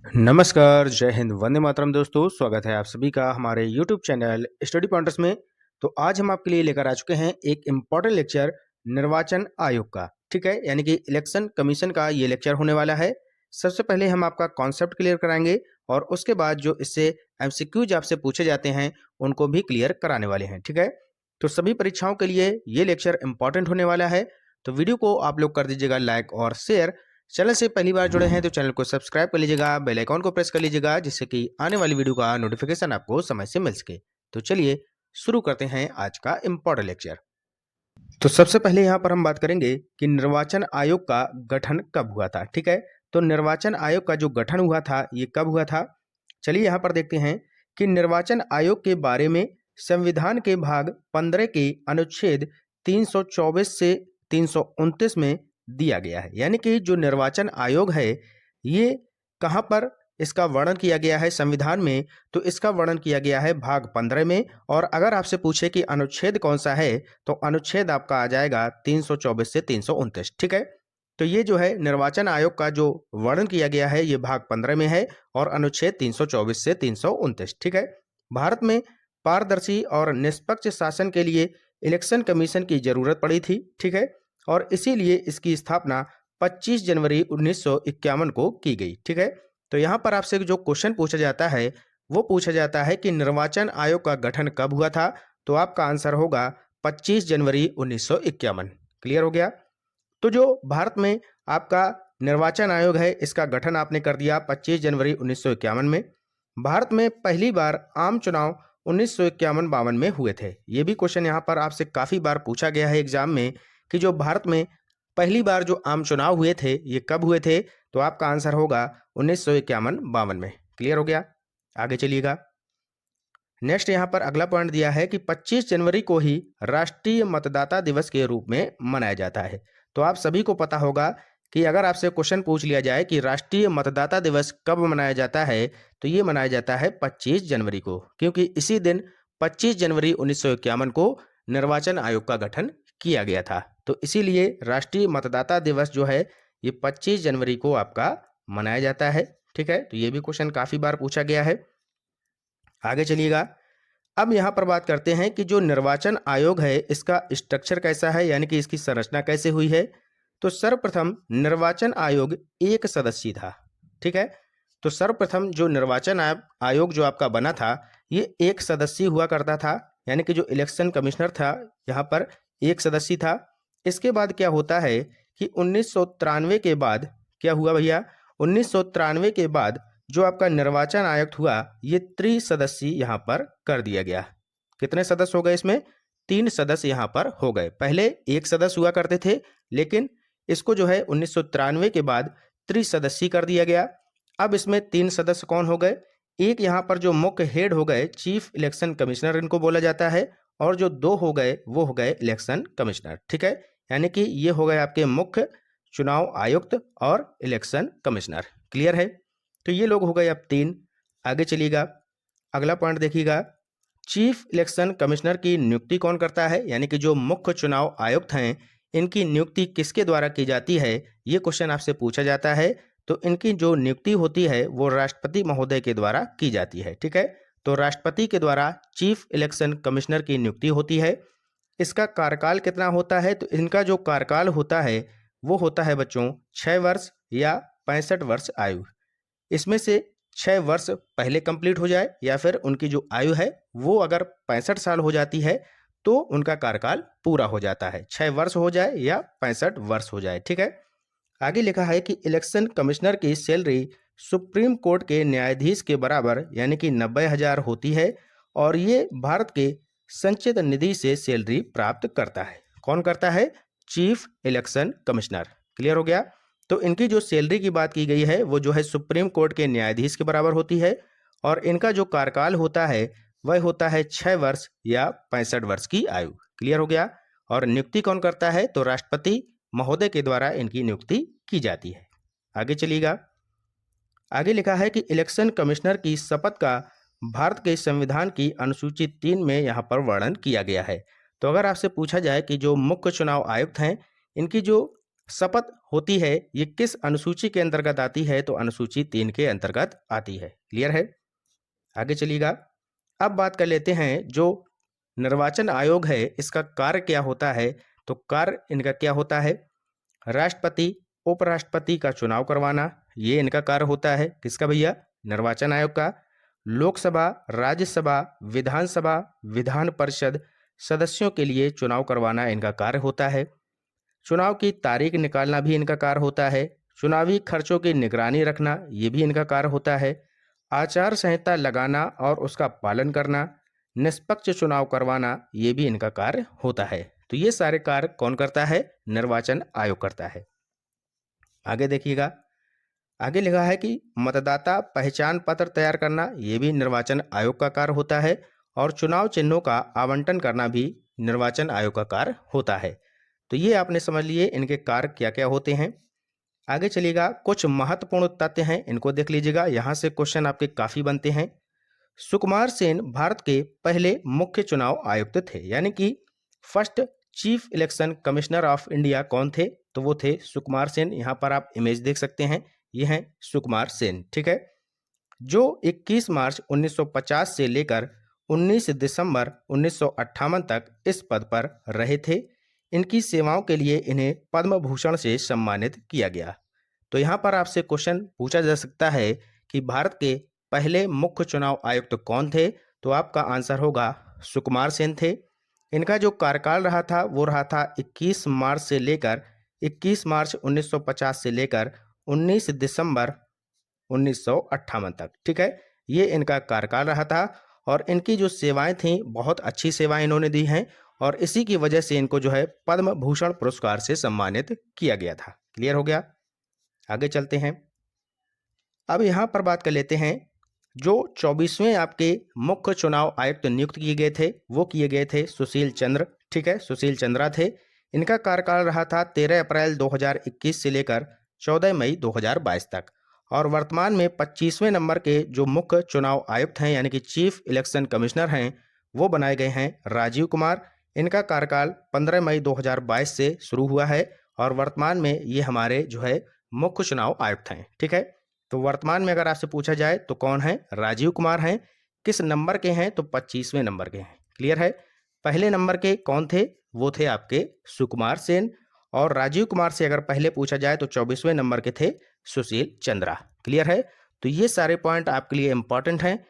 नमस्कार, जय हिंद, वंदे मातरम दोस्तों। स्वागत है आप सभी का हमारे यूट्यूब चैनल स्टडी पॉइंटर्स में। तो आज हम आपके लिए लेकर आ चुके हैं एक इम्पॉर्टेंट लेक्चर निर्वाचन आयोग का, ठीक है, यानी कि इलेक्शन कमीशन का ये लेक्चर होने वाला है। सबसे पहले हम आपका कॉन्सेप्ट क्लियर कराएंगे और उसके बाद जो इससे एमसीक्यूज आपसे पूछे जाते हैं उनको भी क्लियर कराने वाले हैं, ठीक है। तो सभी परीक्षाओं के लिए ये लेक्चर इंपॉर्टेंट होने वाला है। तो वीडियो को आप लोग कर दीजिएगा लाइक और शेयर। चैनल से पहली बार जुड़े हैं तो चैनल को सब्सक्राइब कर लीजिएगा, बेल आइकॉन को प्रेस कर लीजिएगा, जिससे कि आने वाली वीडियो का नोटिफिकेशन आपको समय से मिल सके। तो चलिए शुरू करते हैं आज का इम्पोर्टेंट लेक्चर। तो सबसे पहले यहाँ पर हम बात करेंगे कि निर्वाचन आयोग का गठन कब हुआ था, ठीक है। तो निर्वाचन आयोग का जो गठन हुआ था ये कब हुआ था, चलिए यहाँ पर देखते हैं कि निर्वाचन आयोग के बारे में संविधान के भाग 15 के अनुच्छेद 324 से 329 में दिया गया है। यानी कि जो निर्वाचन आयोग है ये कहाँ पर इसका वर्णन किया गया है संविधान में, तो इसका वर्णन किया गया है भाग 15 में। और अगर आपसे पूछे कि अनुच्छेद कौन सा है तो अनुच्छेद आपका आ जाएगा 324 से 329, ठीक है। तो ये जो है निर्वाचन आयोग का जो वर्णन किया गया है ये भाग 15 में है और अनुच्छेद 324 से 329, ठीक है। भारत में पारदर्शी और निष्पक्ष शासन के लिए इलेक्शन कमीशन की जरूरत पड़ी थी, ठीक है। और इसीलिए इसकी स्थापना 25 जनवरी 1951 को की गई, ठीक है। तो यहाँ पर आपसे जो क्वेश्चन पूछा जाता है वो पूछा जाता है कि निर्वाचन आयोग का गठन कब हुआ था, तो आपका आंसर होगा 25 जनवरी 1951। क्लियर हो गया। तो जो भारत में आपका निर्वाचन आयोग है इसका गठन आपने कर दिया 25 जनवरी 1951 में। भारत में पहली बार आम चुनाव 1951-52 में हुए थे। ये भी क्वेश्चन यहाँ पर आपसे काफ़ी बार पूछा गया है एग्जाम में कि जो भारत में पहली बार जो आम चुनाव हुए थे ये कब हुए थे, तो आपका आंसर होगा 1951-52 में। क्लियर हो गया। आगे चलिएगा। नेक्स्ट यहाँ पर अगला पॉइंट दिया है कि 25 जनवरी को ही राष्ट्रीय मतदाता दिवस के रूप में मनाया जाता है। तो आप सभी को पता होगा कि अगर आपसे क्वेश्चन पूछ लिया जाए कि राष्ट्रीय मतदाता दिवस कब मनाया जाता है, तो ये मनाया जाता है 25 जनवरी को, क्योंकि इसी दिन 25 जनवरी 1951 को निर्वाचन आयोग का गठन किया गया था। तो इसीलिए राष्ट्रीय मतदाता दिवस जो है ये 25 जनवरी को आपका मनाया जाता है, ठीक है। तो ये भी क्वेश्चन काफ़ी बार पूछा गया है। आगे चलिएगा। अब यहाँ पर बात करते हैं कि जो निर्वाचन आयोग है इसका स्ट्रक्चर कैसा है, यानी कि इसकी संरचना कैसे हुई है। तो सर्वप्रथम निर्वाचन आयोग एक सदस्यीय था, ठीक है। तो सर्वप्रथम जो निर्वाचन आयोग जो आपका बना था ये एक सदस्यीय हुआ करता था, यानी कि जो इलेक्शन कमिश्नर था यहाँ पर एक सदस्यीय था। इसके बाद क्या होता है कि 1993 के बाद क्या हुआ भैया, 1993 के बाद जो आपका निर्वाचन आयुक्त हुआ ये त्रिसदस्यीय यहाँ पर कर दिया गया। कितने सदस्य हो गए इसमें, 3 सदस्य यहाँ पर हो गए। पहले एक सदस्य हुआ करते थे लेकिन इसको जो है 1993 के बाद त्रिसदस्यीय कर दिया गया। अब इसमें 3 सदस्य कौन हो गए, एक यहाँ पर जो मुख्य हेड हो गए चीफ इलेक्शन कमिश्नर इनको बोला जाता है, और जो 2 हो गए वो हो गए इलेक्शन कमिश्नर, ठीक है। यानी कि ये हो गए आपके मुख्य चुनाव आयुक्त और इलेक्शन कमिश्नर। क्लियर है। तो ये लोग हो गए अब 3। आगे चलिएगा। अगला पॉइंट देखिएगा। चीफ इलेक्शन कमिश्नर की नियुक्ति कौन करता है, यानी कि जो मुख्य चुनाव आयुक्त हैं इनकी नियुक्ति किसके द्वारा की जाती है, ये क्वेश्चन आपसे पूछा जाता है। तो इनकी जो नियुक्ति होती है वो राष्ट्रपति महोदय के द्वारा की जाती है, ठीक है। तो राष्ट्रपति के द्वारा चीफ इलेक्शन कमिश्नर की नियुक्ति होती है। इसका कार्यकाल कितना होता है, तो इनका जो कार्यकाल होता है वो होता है बच्चों 6 वर्ष या 65 वर्ष आयु। इसमें से 6 वर्ष पहले कंप्लीट हो जाए या फिर उनकी जो आयु है वो अगर 65 साल हो जाती है तो उनका कार्यकाल पूरा हो जाता है, 6 वर्ष हो जाए या 65 वर्ष हो जाए, ठीक है। आगे लिखा है कि इलेक्शन कमिश्नर की सैलरी सुप्रीम कोर्ट के न्यायाधीश के बराबर यानी कि 90,000 होती है, और ये भारत के संचित निधि से सैलरी प्राप्त करता है। कौन करता है, चीफ इलेक्शन कमिश्नर। क्लियर हो गया। तो इनकी जो सैलरी की बात की गई है वो जो है सुप्रीम कोर्ट के न्यायाधीश के बराबर होती है, और इनका जो कार्यकाल होता है वह होता है 6 वर्ष या 65 वर्ष की आयु। क्लियर हो गया। और नियुक्ति कौन करता है, तो राष्ट्रपति महोदय के द्वारा इनकी नियुक्ति की जाती है। आगे चलिएगा। आगे लिखा है कि इलेक्शन कमिश्नर की शपथ का भारत के संविधान की अनुसूची 3 में यहाँ पर वर्णन किया गया है। तो अगर आपसे पूछा जाए कि जो मुख्य चुनाव आयुक्त हैं इनकी जो शपथ होती है ये किस अनुसूची के अंतर्गत आती है? तो अनुसूची 3 के अंतर्गत आती है। क्लियर है? आगे चलिएगा। अब बात कर लेते हैं जो निर्वाचन आयोग है इसका कार्य क्या होता है? तो कार्य इनका क्या होता है? राष्ट्रपति, उपराष्ट्रपति का चुनाव करवाना, ये इनका कार्य होता है। किसका भैया? निर्वाचन आयोग का। लोकसभा, राज्यसभा, विधानसभा, विधान परिषद सदस्यों के लिए चुनाव करवाना इनका कार्य होता है। चुनाव की तारीख निकालना भी इनका कार्य होता है। चुनावी खर्चों की निगरानी रखना ये भी इनका कार्य होता है। आचार संहिता लगाना और उसका पालन करना, निष्पक्ष चुनाव करवाना ये भी इनका कार्य होता है। तो ये सारे कार्य कौन करता है? निर्वाचन आयोग करता है। आगे देखिएगा। आगे लिखा है कि मतदाता पहचान पत्र तैयार करना ये भी निर्वाचन आयोग का कार्य होता है और चुनाव चिन्हों का आवंटन करना भी निर्वाचन आयोग का कार्य होता है। तो ये आपने समझ लिए इनके कार्य क्या क्या होते हैं। आगे चलिएगा। कुछ महत्वपूर्ण तथ्य हैं, इनको देख लीजिएगा। यहाँ से क्वेश्चन आपके काफ़ी बनते हैं। सुकुमार सेन भारत के पहले मुख्य चुनाव आयुक्त थे, यानी कि first chief election commissioner of India कौन थे? तो वो थे सुकुमार सेन। यहाँ पर आप इमेज देख सकते हैं, ये हैं सुकुमार सेन। ठीक है, जो 21 मार्च 1950 से लेकर 19 दिसंबर 1958 तक इस पद पर रहे थे। इनकी सेवाओं के लिए इन्हें पद्म भूषण से सम्मानित किया गया। तो यहाँ पर आपसे क्वेश्चन पूछा जा सकता है कि भारत के पहले मुख्य चुनाव आयुक्त कौन थे? तो आपका आंसर होगा सुकुमार सेन थे। इनका जो कार्यकाल रहा था वो रहा था 21 मार्च 1950 से लेकर 19 दिसंबर 1958 तक। ठीक है, ये इनका कार्यकाल रहा था और इनकी जो सेवाएं थीं बहुत अच्छी सेवाएं इन्होंने दी हैं और इसी की वजह से इनको जो है पद्म भूषण पुरस्कार से सम्मानित किया गया था। क्लियर हो गया? आगे चलते हैं। अब यहाँ पर बात कर लेते हैं जो 24वें आपके मुख्य चुनाव आयुक्त नियुक्त किए गए थे वो किए गए थे सुशील चंद्र। ठीक है, सुशील चंद्रा थे। इनका कार्यकाल रहा था 13 अप्रैल 2021 से लेकर 14 मई 2022 तक और वर्तमान में 25वें नंबर के जो मुख्य चुनाव आयुक्त हैं यानी कि चीफ इलेक्शन कमिश्नर हैं वो बनाए गए हैं राजीव कुमार। इनका कार्यकाल 15 मई 2022 से शुरू हुआ है और वर्तमान में ये हमारे जो है मुख्य चुनाव आयुक्त हैं। ठीक है, तो वर्तमान में अगर आपसे पूछा जाए तो कौन है? राजीव कुमार हैं। किस नंबर के हैं? तो 25वें नंबर के हैं। क्लियर है? पहले नंबर के कौन थे? वो थे आपके सुकुमार सेन और राजीव कुमार से अगर पहले पूछा जाए तो 24वें नंबर के थे सुशील चंद्रा। क्लियर है? तो ये सारे पॉइंट आपके लिए इंपॉर्टेंट हैं।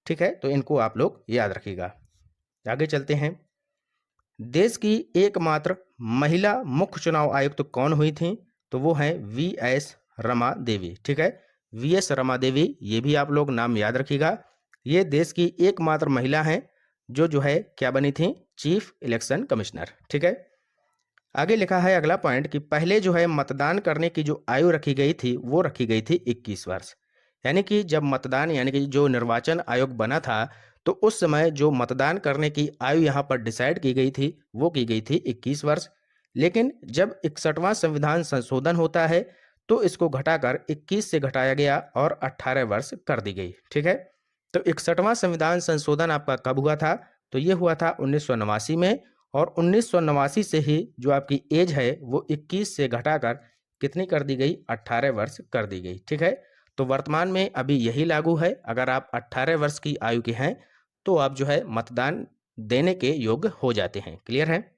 ठीक है, तो इनको आप लोग याद रखिएगा। आगे चलते हैं। देश की एकमात्र महिला मुख्य चुनाव आयुक्त कौन हुई थी? तो वो हैं वी.एस. रमा देवी। ठीक है, वी.एस. रमा देवी, ये भी आप लोग नाम याद रखिएगा। ये देश की एकमात्र महिला हैं जो है क्या बनी थी? Chief election commissioner. ठीक है, आगे लिखा है अगला पॉइंट कि पहले जो है मतदान करने की जो आयु रखी गई थी वो रखी गई थी 21 वर्ष। यानी कि जब मतदान यानी कि जो निर्वाचन आयोग बना था तो उस समय जो मतदान करने की आयु यहाँ पर डिसाइड की गई थी वो की गई थी 21 वर्ष। लेकिन जब 61वां संविधान संशोधन होता है तो इसको घटाकर 21 से घटाया गया और 18 वर्ष कर दी गई। ठीक है, तो 61वां संविधान संशोधन आपका कब हुआ था? तो ये हुआ था 1989 में और 1989 से ही जो आपकी एज है वो 21 से घटाकर कितनी कर दी गई? 18 वर्ष कर दी गई। ठीक है, तो वर्तमान में अभी यही लागू है। अगर आप 18 वर्ष की आयु के हैं तो आप जो है मतदान देने के योग्य हो जाते हैं। क्लियर है?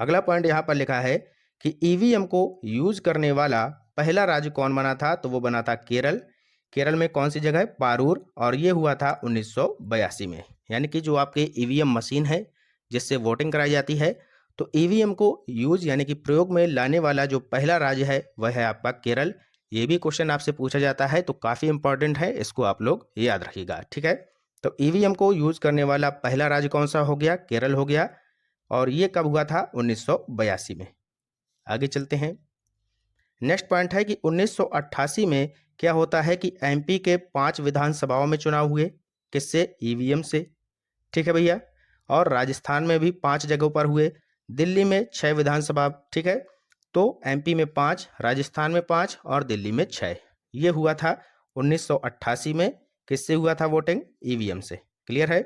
अगला पॉइंट यहाँ पर लिखा है कि ईवीएम को यूज करने वाला पहला राज्य कौन बना था? तो वो बना था केरल। केरल में कौन सी जगह? पारूर। और ये हुआ था 1982 में। यानी कि जो आपके ईवीएम मशीन है जिससे वोटिंग कराई जाती है तो ईवीएम को यूज यानी कि प्रयोग में लाने वाला जो पहला राज्य है वह है आपका केरल। ये भी क्वेश्चन आपसे पूछा जाता है तो काफ़ी इंपॉर्टेंट है, इसको आप लोग याद रखिएगा। ठीक है, तो ईवीएम को यूज करने वाला पहला राज्य कौन सा हो गया? केरल हो गया और ये कब हुआ था? 1982 में। आगे चलते हैं। नेक्स्ट पॉइंट है कि 1988 में क्या होता है कि एमपी के 5 विधानसभाओं में चुनाव हुए। किससे? ईवीएम से। ठीक है भैया, और राजस्थान में भी 5 जगहों पर हुए। दिल्ली में 6 विधानसभा। ठीक है, तो एमपी में 5, राजस्थान में 5 और दिल्ली में 6। ये हुआ था 1988 में। किससे हुआ था वोटिंग? ईवीएम से। क्लियर है?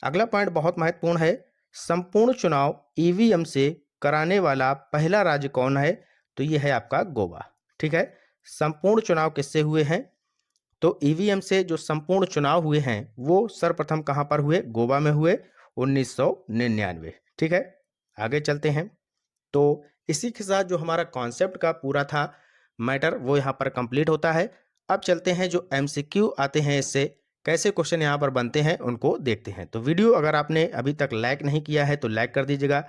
अगला पॉइंट बहुत महत्वपूर्ण है। संपूर्ण चुनाव ईवीएम से कराने वाला पहला राज्य कौन है? तो ये है आपका गोवा। ठीक है, संपूर्ण चुनाव किससे हुए हैं? तो ईवीएम से जो संपूर्ण चुनाव हुए हैं वो सर्वप्रथम कहां पर हुए? गोवा में हुए 1999। ठीक है, आगे चलते हैं। तो इसी के साथ जो हमारा कॉन्सेप्ट का पूरा था मैटर वो यहाँ पर कंप्लीट होता है। अब चलते हैं जो एमसीक्यू आते हैं, इससे कैसे क्वेश्चन यहाँ पर बनते हैं उनको देखते हैं। तो वीडियो अगर आपने अभी तक लाइक नहीं किया है तो लाइक कर दीजिएगा,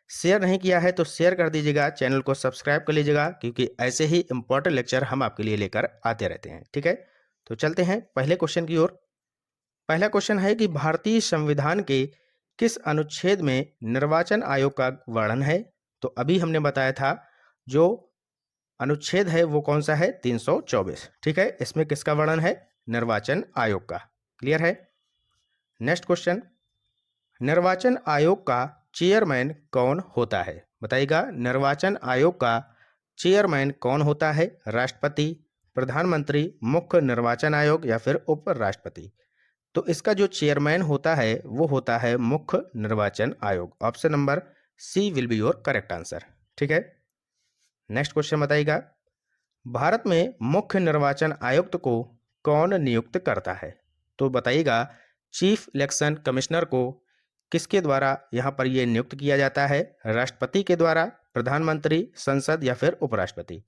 शेयर नहीं किया है तो शेयर कर दीजिएगा, चैनल को सब्सक्राइब कर लीजिएगा, क्योंकि ऐसे ही इंपॉर्टेंट लेक्चर हम आपके लिए लेकर आते रहते हैं। ठीक है, तो चलते हैं पहले क्वेश्चन की ओर। पहला क्वेश्चन है कि भारतीय संविधान के किस अनुच्छेद में निर्वाचन आयोग का वर्णन है? तो अभी हमने बताया था जो अनुच्छेद है वो कौन सा है? 324। ठीक है, इसमें किसका वर्णन है? निर्वाचन आयोग का। क्लियर है? नेक्स्ट क्वेश्चन, निर्वाचन आयोग का चेयरमैन कौन होता है? बताइएगा, निर्वाचन आयोग का चेयरमैन कौन होता है? राष्ट्रपति, प्रधानमंत्री, मुख्य निर्वाचन आयोग या फिर उपराष्ट्रपति? तो इसका जो चेयरमैन होता है वो होता है मुख्य निर्वाचन आयोग। Option number c will be your correct answer. ठीक है, नेक्स्ट क्वेश्चन बताइएगा, भारत में मुख्य निर्वाचन आयुक्त को कौन नियुक्त करता है? तो बताइएगा, चीफ इलेक्शन कमिश्नर को किसके द्वारा यहाँ पर ये नियुक्त किया जाता है? राष्ट्रपति के द्वारा, प्रधानमंत्री, संसद या फिर उपराष्ट्रपति?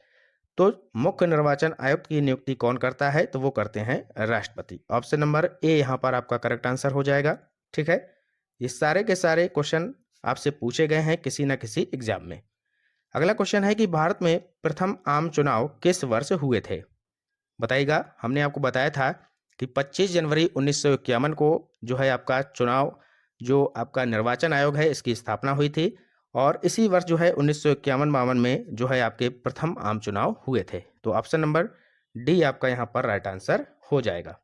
तो मुख्य निर्वाचन आयुक्त की नियुक्ति कौन करता है? तो वो करते हैं राष्ट्रपति। ऑप्शन नंबर ए यहाँ पर आपका करेक्ट आंसर हो जाएगा। ठीक है, ये सारे के सारे क्वेश्चन आपसे पूछे गए हैं किसी न किसी एग्जाम में। अगला क्वेश्चन है कि भारत में प्रथम आम चुनाव किस वर्ष हुए थे? बताइएगा, हमने आपको बताया था कि 25 जनवरी 1951 को जो है आपका चुनाव, जो आपका निर्वाचन आयोग है, इसकी स्थापना हुई थी और इसी वर्ष जो है 1951-52 में जो है आपके प्रथम आम चुनाव हुए थे। तो ऑप्शन नंबर डी आपका यहाँ पर राइट आंसर हो जाएगा।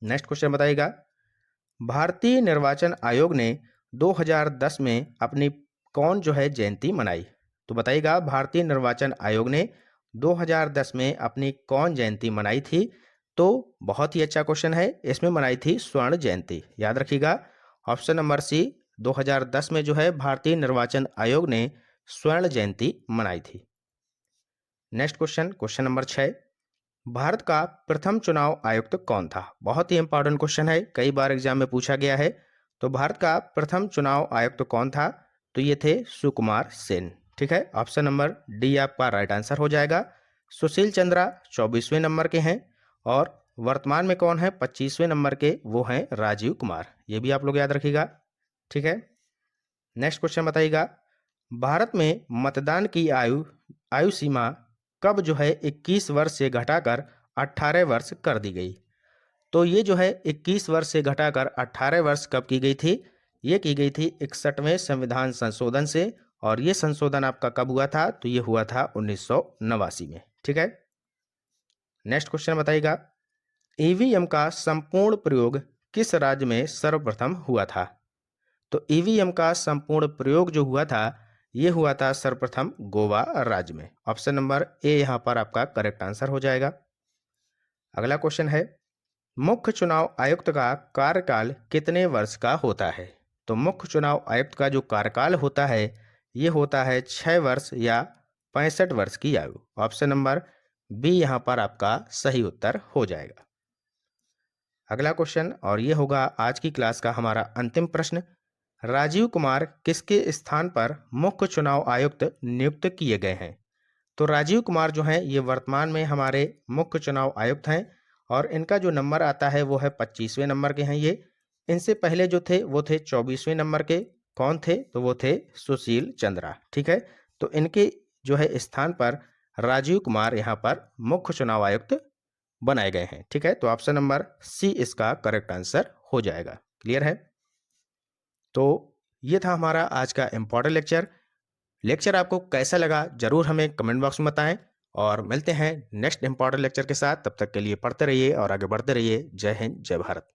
नेक्स्ट क्वेश्चन बताइएगा, भारतीय निर्वाचन आयोग ने 2010 में अपनी कौन जो है जयंती मनाई? तो बताइएगा, भारतीय निर्वाचन आयोग ने 2010 में अपनी कौन जयंती मनाई थी? तो बहुत ही अच्छा क्वेश्चन है, इसमें मनाई थी स्वर्ण जयंती। याद रखिएगा, ऑप्शन नंबर सी 2010 में जो है भारतीय निर्वाचन आयोग ने स्वर्ण जयंती मनाई थी। Next question, question number 6, Bharat का प्रथम चुनाव आयुक्त कौन था? बहुत ही इंपॉर्टेंट क्वेश्चन है, कई बार एग्जाम में पूछा गया है। तो भारत का प्रथम चुनाव आयुक्त कौन था? तो ये थे सुकुमार सेन। ठीक है, ऑप्शन नंबर डी आपका राइट आंसर हो जाएगा। सुशील चंद्रा 24वें नंबर के हैं और वर्तमान में कौन है 25वें नंबर के? वो हैं राजीव कुमार। ये भी आप लोग याद रखिएगा। ठीक है, नेक्स्ट क्वेश्चन बताइएगा, भारत में मतदान की आयु सीमा कब जो है 21 वर्ष से घटाकर 18 वर्ष कर दी गई? तो ये जो है 21 वर्ष से घटाकर 18 वर्ष कब की गई थी? ये की गई थी 61वें संविधान संशोधन से, और ये संशोधन आपका कब हुआ था? तो ये हुआ था 1989 में। ठीक है, नेक्स्ट क्वेश्चन बताइएगा, ईवीएम का संपूर्ण प्रयोग किस राज्य में सर्वप्रथम हुआ था? तो ईवीएम का संपूर्ण प्रयोग जो हुआ था ये हुआ था सर्वप्रथम गोवा राज्य में। ऑप्शन नंबर ए यहाँ पर आपका करेक्ट आंसर हो जाएगा। अगला क्वेश्चन है, मुख्य चुनाव आयुक्त का कार्यकाल कितने वर्ष का होता है? तो मुख्य चुनाव आयुक्त का जो कार्यकाल होता है ये होता है 6 वर्ष या 65 वर्ष की आयु। ऑप्शन नंबर बी यहाँ पर आपका सही उत्तर हो जाएगा। अगला क्वेश्चन, और ये होगा आज की क्लास का हमारा अंतिम प्रश्न, राजीव कुमार किसके स्थान पर मुख्य चुनाव आयुक्त नियुक्त किए गए हैं? तो राजीव कुमार जो हैं ये वर्तमान में हमारे मुख्य चुनाव आयुक्त हैं और इनका जो नंबर आता है वो है 25वें नंबर के हैं। ये इनसे पहले जो थे वो थे 24वें नंबर के। कौन थे? तो वो थे सुशील चंद्रा। ठीक है, तो इनके जो है स्थान पर राजीव कुमार यहाँ पर मुख्य चुनाव आयुक्त बनाए गए हैं। ठीक है, तो ऑप्शन नंबर सी इसका करेक्ट आंसर हो जाएगा। क्लियर है? तो ये था हमारा आज का इम्पोर्टेंट लेक्चर आपको कैसा लगा जरूर हमें कमेंट बॉक्स में बताएं और मिलते हैं नेक्स्ट इम्पोर्टेंट लेक्चर के साथ। तब तक के लिए पढ़ते रहिए और आगे बढ़ते रहिए। जय हिंद, जय भारत।